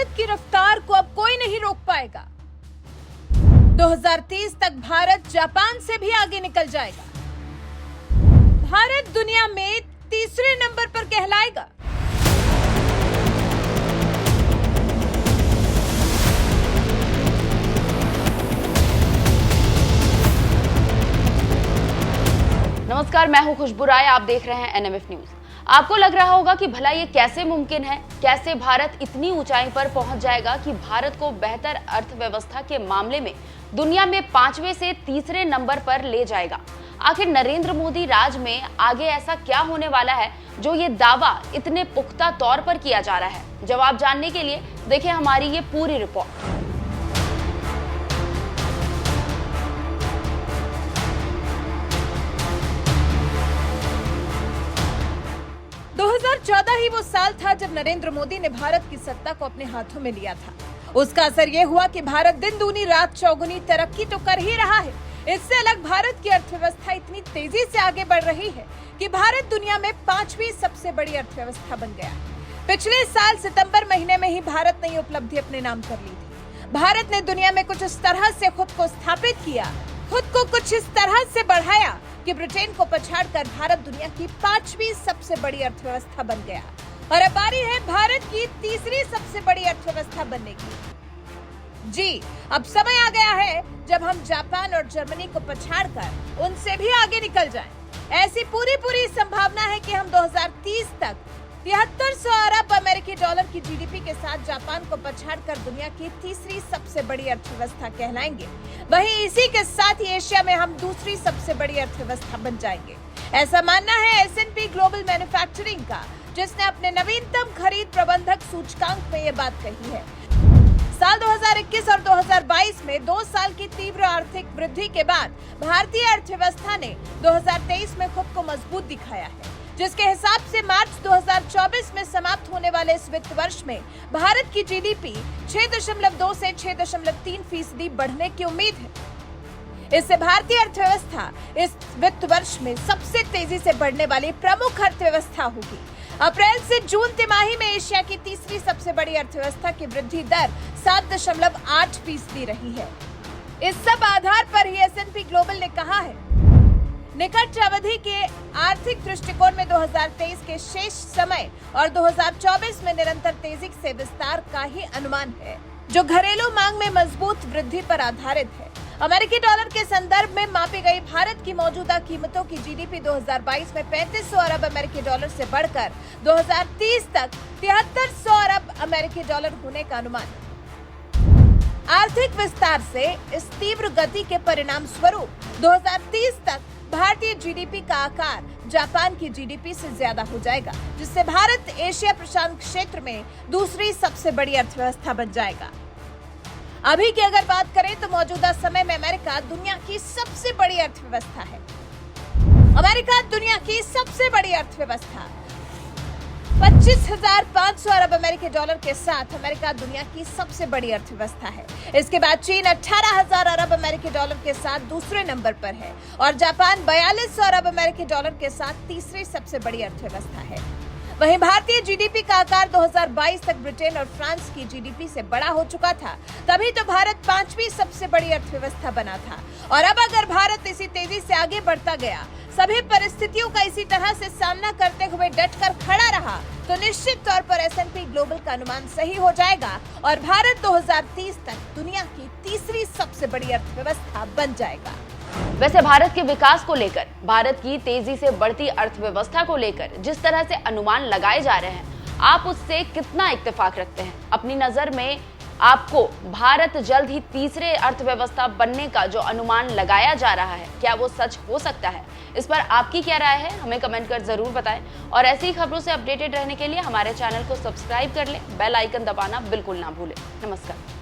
भारत की रफ्तार को अब कोई नहीं रोक पाएगा। 2030 तक भारत जापान से भी आगे निकल जाएगा। भारत दुनिया में तीसरे नंबर पर कहलाएगा। नमस्कार, मैं हूं खुशबू राय। आप देख रहे हैं एनएमएफ न्यूज। आपको लग रहा होगा कि भला ये कैसे मुमकिन है, कैसे भारत इतनी ऊंचाई पर पहुंच जाएगा कि भारत को बेहतर अर्थव्यवस्था के मामले में दुनिया में 5वें से तीसरे नंबर पर ले जाएगा। आखिर नरेंद्र मोदी राज में आगे ऐसा क्या होने वाला है जो ये दावा इतने पुख्ता तौर पर किया जा रहा है? जवाब जानने के लिए देखिए हमारी ये पूरी रिपोर्ट। 2014 ही वो साल था जब नरेंद्र मोदी ने भारत की सत्ता को अपने हाथों में लिया था। उसका असर ये हुआ कि भारत दिन दूनी रात चौगुनी तरक्की तो कर ही रहा है। इससे अलग भारत की अर्थव्यवस्था इतनी तेजी से आगे बढ़ रही है कि भारत दुनिया में 5वीं सबसे बड़ी अर्थव्यवस्था बन गया। पिछले साल सितंबर महीने में ही भारत ने ये उपलब्धि अपने नाम कर ली थी। भारत ने दुनिया में कुछ इस तरह से खुद को स्थापित किया, खुद को कुछ इस तरह से बढ़ाया कि ब्रिटेन को पछाड़कर भारत दुनिया की 5वीं सबसे बड़ी अर्थव्यवस्था बन गया। और अब बारी है भारत की तीसरी सबसे बड़ी अर्थव्यवस्था बनने की। जी, अब समय आ गया है जब हम जापान और जर्मनी को पछाड़कर उनसे भी आगे निकल जाएं। ऐसी पूरी संभावना है कि हम 2030 तक 7300 अरब अमेरिकी डॉलर की जीडीपी के साथ जापान को पछाड़कर दुनिया की तीसरी सबसे बड़ी अर्थव्यवस्था कहलाएंगे। वहीं इसी के साथ ही एशिया में हम दूसरी सबसे बड़ी अर्थव्यवस्था बन जाएंगे। ऐसा मानना है S&P ग्लोबल मैन्युफैक्चरिंग का, जिसने अपने नवीनतम खरीद प्रबंधक सूचकांक में ये बात कही है। साल 2021 और 2022 में 2 साल की तीव्र आर्थिक वृद्धि के बाद भारतीय अर्थव्यवस्था ने 2023 में खुद को मजबूत दिखाया है, जिसके हिसाब से मार्च 2024 में समाप्त होने वाले इस वित्त वर्ष में भारत की जीडीपी 6.2 से 6.3% बढ़ने की उम्मीद है। इससे भारतीय अर्थव्यवस्था इस वित्त वर्ष में सबसे तेजी से बढ़ने वाली प्रमुख अर्थव्यवस्था होगी। अप्रैल से जून तिमाही में एशिया की तीसरी सबसे बड़ी अर्थव्यवस्था की वृद्धि दर 7.8% रही है। इस सब आधार पर ही S&P ग्लोबल ने कहा है, निकट अवधि के आर्थिक दृष्टिकोण में 2023 के शेष समय और 2024 में निरंतर तेजी से विस्तार का ही अनुमान है, जो घरेलू मांग में मजबूत वृद्धि पर आधारित है। अमेरिकी डॉलर के संदर्भ में मापी गई भारत की मौजूदा कीमतों की जीडीपी 2022 में 3500 अरब अमेरिकी डॉलर से बढ़कर 2030 तक 7300 अरब अमेरिकी डॉलर होने का अनुमान है। आर्थिक विस्तार से इस तीव्र गति के परिणाम स्वरूप 2030 तक भारतीय जीडीपी का आकार जापान की जीडीपी से ज्यादा हो जाएगा, जिससे भारत एशिया प्रशांत क्षेत्र में दूसरी सबसे बड़ी अर्थव्यवस्था बन जाएगा। अभी की अगर बात करें तो मौजूदा समय में अमेरिका दुनिया की सबसे बड़ी अर्थव्यवस्था है। अमेरिका दुनिया की सबसे बड़ी अर्थव्यवस्था 25,500 अरब अमेरिकी डॉलर के साथ अमेरिका दुनिया की सबसे बड़ी अर्थव्यवस्था है। इसके बाद चीन 18,000 अरब अमेरिकी डॉलर के साथ दूसरे नंबर पर है और जापान 4200 अरब अमेरिकी डॉलर के साथ तीसरी सबसे बड़ी अर्थव्यवस्था है। वहीं भारतीय जीडीपी का आकार 2022 तक ब्रिटेन और फ्रांस की जीडीपी से बड़ा हो चुका था, तभी तो भारत 5वीं सबसे बड़ी अर्थव्यवस्था बना था। और अब अगर भारत इसी तेजी से आगे बढ़ता गया, सभी परिस्थितियों का इसी तरह से सामना करते हुए डटकर खड़ा रहा, तो निश्चित तौर पर S&P ग्लोबल का अनुमान सही हो जाएगा और भारत 2030 तक दुनिया की तीसरी सबसे बड़ी अर्थव्यवस्था बन जाएगा। वैसे भारत के विकास को लेकर, भारत की तेजी से बढ़ती अर्थव्यवस्था को लेकर जिस तरह से अनुमान लगाए जा रहे हैं, आप उससे कितना इत्तेफाक रखते हैं? अपनी नजर में आपको भारत जल्द ही तीसरे अर्थव्यवस्था बनने का जो अनुमान लगाया जा रहा है, क्या वो सच हो सकता है? इस पर आपकी क्या राय है, हमें कमेंट कर जरूर बताएं। और ऐसी ही खबरों से अपडेटेड रहने के लिए हमारे चैनल को सब्सक्राइब कर लें, बेल आइकन दबाना बिल्कुल ना भूलें। नमस्कार।